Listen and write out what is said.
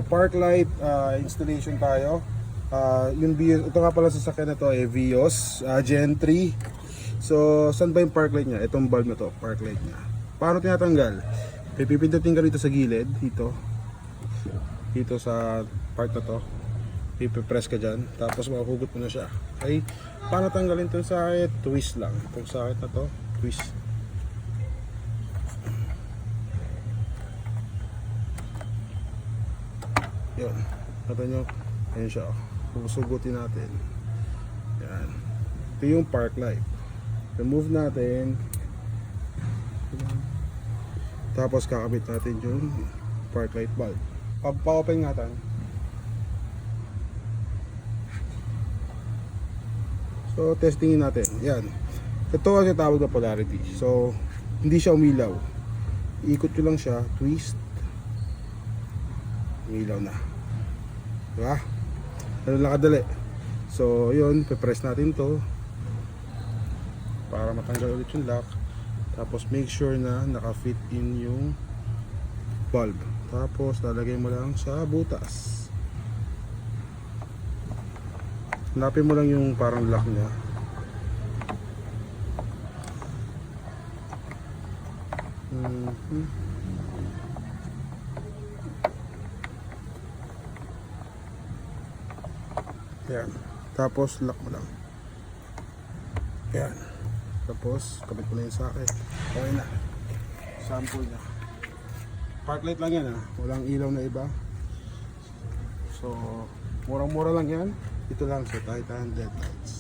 Parklight installation tayo. Yung vios, ito nga pala sa sasakyan na to vios Gen 3. So saan ba yung parklight niya? Itong bulb na to, parklight niya. Paano tinatanggal? Pipindutin ka rito sa gilid, dito sa part na to. Pipipress ka dyan, tapos mahuhugot mo na siya. Okay? Paano tanggalin itong sakit? Twist lang. Itong sakit na to, twist. Yun, natin nyo, ayun siya, susugutin natin. Yan, ito yung park light. Remove natin, tapos kakabit natin yung park light bulb. Pa-open natin. So testingin natin. Yan, ito kasi tawag na polarity. So hindi siya umilaw, ikot ko lang siya, twist, umilaw na. Diba? Ano lang kadali. So yun, pe-press natin to para matanggal ulit yung lock. Tapos make sure na naka-fit in yung bulb. Tapos lalagay mo lang sa butas. Hanapin mo lang yung parang lock niya. Yan. Tapos lock mo lang. Yan. Tapos kabit mo na yung socket. Okay na. Sample na. Parklight lang yan, walang ilaw na iba. So murang-mura lang yan. Ito lang sa Titan LED lights.